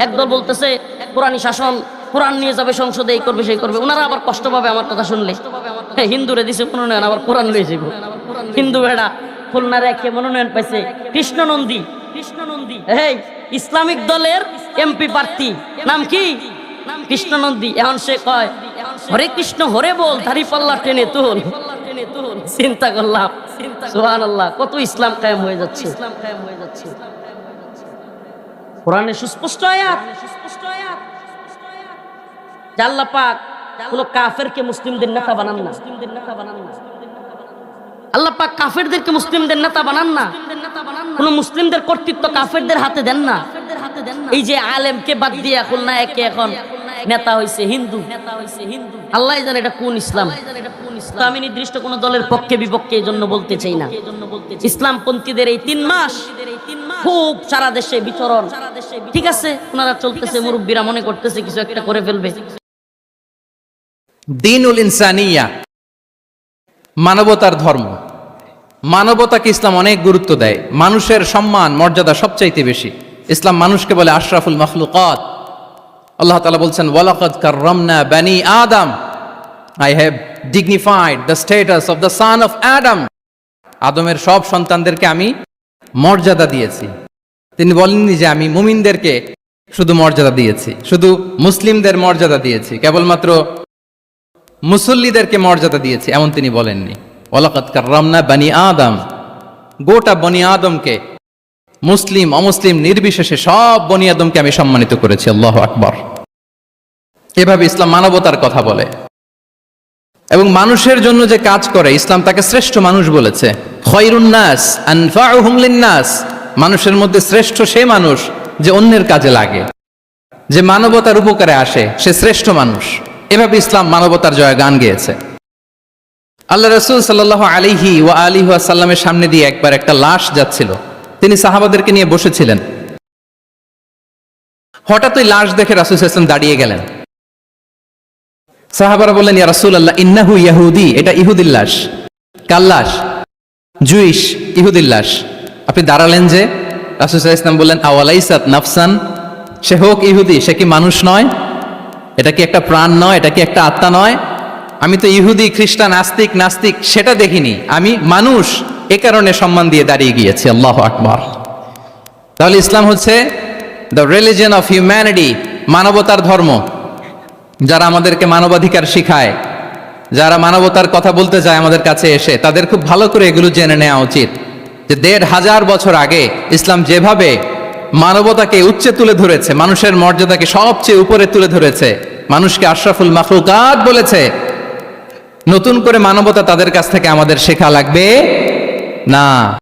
একদল বলতেছে কোরআনী শাসন, কোরআন নিয়ে যাবে সংসদে, এই করবে সেই করবে। ওনারা আবার কষ্ট পাবে আমার কথা শুনলে। হিন্দুরে দিছে মনোনয়ন, আবার কোরআন নিয়ে যাব। হিন্দু বেড়া খুলনার একে মনোনয়ন পাইছে কৃষ্ণনন্দী। এই ইসলামিক দলের এমপি প্রার্থী নাম কি? কৃষ্ণনন্দী। এখন সে কয় হরে কৃষ্ণ হরে বল, দাড়ি পাল্লা টেনে তুল। চিন্তা করলাম, সুবহানাল্লাহ, কত ইসলাম কায়েম হয়ে যাচ্ছে। কোরআনে সুস্পষ্ট আয়াত, আল্লাহ পাক কোন কাফেরকে মুসলিমদের নেতা বানান না। আল্লাহ পাক কাফেরদেরকে মুসলিমদের নেতা বানান না। কোন মুসলিমদের কর্তৃত্ব কাফেরদের হাতে দেন না। এই যে আলেমকে বাদ দিয়ে খুলনা একে এখন নেতা হইছে হিন্দু। আল্লাহ জানে এটা কোন ইসলাম। আমি নির্দিষ্ট কোন দলের পক্ষে বিপক্ষে এই জন্য বলতে চাই না। ইসলামপন্থীদের এই 3 মাস খুব সারা দেশে বিচরণ, ঠিক আছে, ওনারা চলতেছে, মুরব্বীরা মনে করতেছে কিছু একটা করে ফেলবে। দ্বীনুল ইনসানিয়া, মানবতার ধর্ম। মানবতাকে ইসলাম অনেক গুরুত্ব দেয়। মানুষের সম্মান মর্যাদা সবচাইতে বেশি। ইসলাম মানুষকে বলে আশরাফুল মাখলুকাত। আল্লাহ তাআলা বলছেন ওয়ালাকাদ কাররামনা বানি আদম, I have dignified the status of the son of Adam. আদমের সব সন্তানদেরকে আমি মর্যাদা দিয়েছি। তিনি বলেননি যে আমি মুমিনদেরকে শুধু মর্যাদা দিয়েছি, শুধু মুসলিমদের মর্যাদা দিয়েছি, কেবলমাত্র মুসল্লিদেরকে মর্যাদা দিয়েছি, এমন তিনি বলেননি। ওয়ালাকাদ কাররামনা বানি আদম, গোটা বনি আদমকে, মুসলিম অমুসলিম নির্বিশেষে সব বনি আদমকে আমি সম্মানিত করেছি। আল্লাহু আকবার। এভাবে ইসলাম মানবতার কথা বলে এবং মানুষের জন্য যে কাজ করে ইসলাম তাকে শ্রেষ্ঠ মানুষ বলেছে। খয়রুন নাস আনফাউহুম লিন-নাস, মানুষের মধ্যে শ্রেষ্ঠ সে মানুষ যে অন্যের কাজে লাগে, যে মানবতার উপকারে আসে, সে শ্রেষ্ঠ মানুষ। এভাবে ইসলাম মানবতার জয়গান গেয়েছে। আল্লাহ রাসূল সাল্লাল্লাহু আলাইহি ওয়া আলিহি ওয়াসাল্লামের সামনে দিয়ে একবার একটা লাশ যাচ্ছিল। তিনি সাহাবাদেরকে নিয়ে বসেছিলেন। হঠাৎ ওই লাশ দেখে রাসূল সাল্লাল্লাহু আলাইহি ওয়াসাল্লাম দাঁড়িয়ে গেলেন। সাহাবারা বললেন ইয়া রাসূলুল্লাহ ইন্নাহু ইয়াহুদি, এটা ইহুদির লাশ। কার লাশ? জুইশ, ইহুদির লাশ। আপনি দাঁড়ালেন যে? রাসূল সাল্লাল্লাহু আলাইহি ওয়াসাল্লাম বললেন আওয়ালাইসাত নাফসান, সে হোক ইহুদি, সে কি মানুষ নয়? এটা কি একটা প্রাণ নয়? এটা কি একটা আত্মা নয়? আমি তো ইহুদি, খ্রিস্টান, আস্তিক, নাস্তিক সেটা দেখিনি, আমি মানুষ, এ কারণে সম্মান দিয়ে দাঁড়িয়ে গিয়েছি। আল্লাহু আকবার। তাহলে ইসলাম হচ্ছে দ্য রিলিজিয়ন অফ হিউম্যানিটি, মানবতার ধর্ম। যারা আমাদেরকে মানবাধিকার শিখায়, যারা মানবতার কথা বলতে চায় আমাদের কাছে এসে, তাদের খুব ভালো করে এগুলো জেনে নেওয়া উচিত যে 1500 বছর আগে ইসলাম যেভাবে মানবতাকে উচ্চে তুলে ধরেছে, মানুষের মর্যাদাকে সবচেয়ে উপরে তুলে ধরেছে, মানুষকে আশরাফুল মাখলুকাত বলেছে, নতুন করে মানবতা তাদের কাছ থেকে আমাদের শেখা লাগবে না।